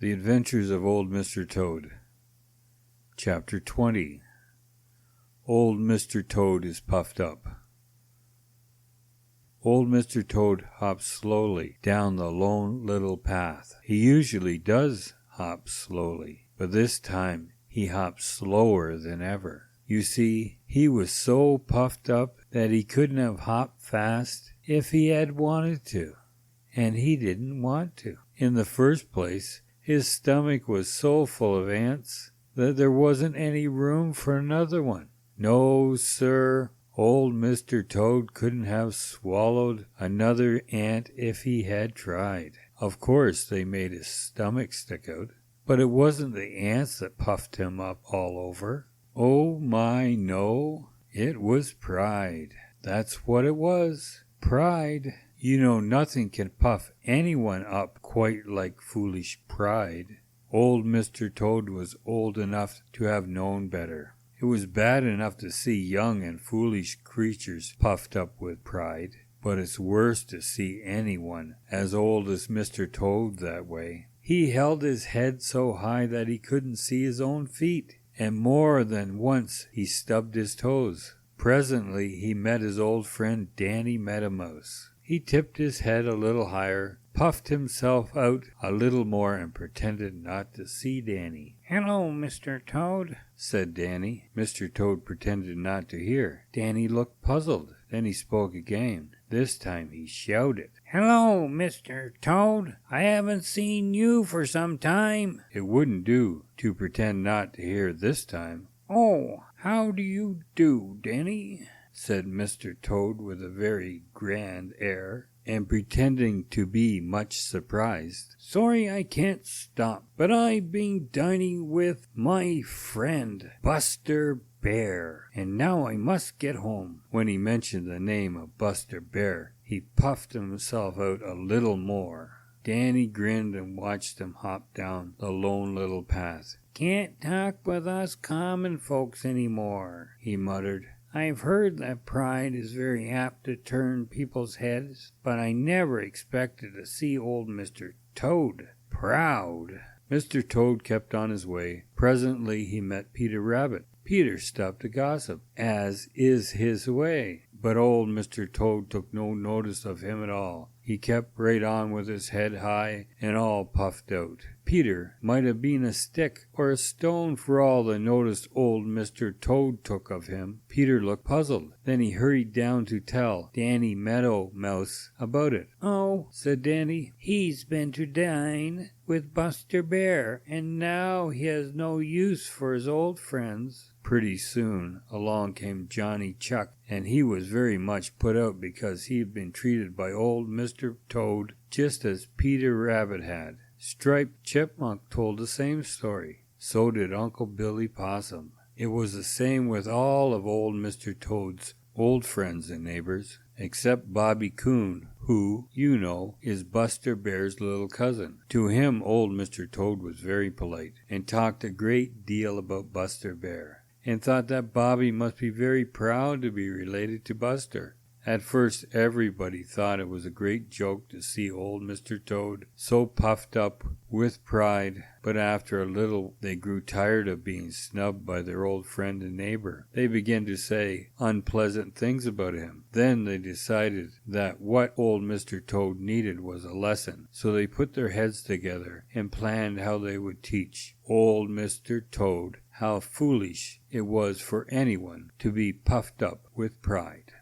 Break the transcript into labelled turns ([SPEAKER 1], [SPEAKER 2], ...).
[SPEAKER 1] The Adventures of Old Mr. Toad. Chapter 20. Old Mr. Toad is Puffed Up. Old Mr. Toad hopped slowly down the Lone Little Path. He usually does hop slowly, but this time he hopped slower than ever. You see, he was so puffed up that he couldn't have hopped fast if he had wanted to, and he didn't want to. In the first place, his stomach was so full of ants that there wasn't any room for another one. No, sir, old Mr. Toad couldn't have swallowed another ant if he had tried. Of course, they made his stomach stick out, but it wasn't the ants that puffed him up all over. Oh my, no, it was pride. That's what it was, pride. You know, nothing can puff anyone up quite like foolish pride. Old Mr. Toad was old enough to have known better. It was bad enough to see young and foolish creatures puffed up with pride, but it's worse to see anyone as old as Mr. Toad that way. He held his head so high that he couldn't see his own feet, and more than once he stubbed his toes. Presently he met his old friend Danny Meadow Mouse. He tipped his head a little higher, puffed himself out a little more, and pretended not to see Danny. "Hello, Mr. Toad," said Danny. Mr. Toad pretended not to hear. Danny looked puzzled. Then he spoke again. This time he shouted, "Hello, Mr. Toad. I haven't seen you for some time." It wouldn't do to pretend not to hear this time. "Oh, how do you do, Danny?" said Mr. Toad with a very grand air, and pretending to be much surprised. "Sorry I can't stop, but I've been dining with my friend Buster Bear, and now I must get home." When he mentioned the name of Buster Bear, he puffed himself out a little more. Danny grinned and watched him hop down the Lone Little Path. "Can't talk with us common folks any more," he muttered. "I've heard that pride is very apt to turn people's heads, but I never expected to see old Mr. Toad proud." Mr. Toad kept on his way. Presently he met Peter Rabbit. Peter stopped to gossip, as is his way, but old Mr. Toad took no notice of him at all. He kept right on with his head high and all puffed out. Peter might have been a stick or a stone for all the notice old Mr. Toad took of him. Peter looked puzzled. Then he hurried down to tell Danny Meadow Mouse about it. "Oh," said Danny, "he's been to dine with Buster Bear, and now he has no use for his old friends." Pretty soon along came Johnny Chuck, and he was very much put out because he had been treated by old Mr. Toad just as Peter Rabbit had. Striped Chipmunk told the same story. So did Uncle Billy Possum. It was the same with all of old Mr. Toad's old friends and neighbors, except Bobby Coon, who, you know, is Buster Bear's little cousin. To him old Mr. Toad was very polite, and talked a great deal about Buster Bear, and thought that Bobby must be very proud to be related to Buster. At first everybody thought it was a great joke to see old Mr. Toad so puffed up with pride, but after a little they grew tired of being snubbed by their old friend and neighbor. They began to say unpleasant things about him. Then they decided that what old Mr. Toad needed was a lesson, so they put their heads together and planned how they would teach old Mr. Toad how foolish it was for anyone to be puffed up with pride.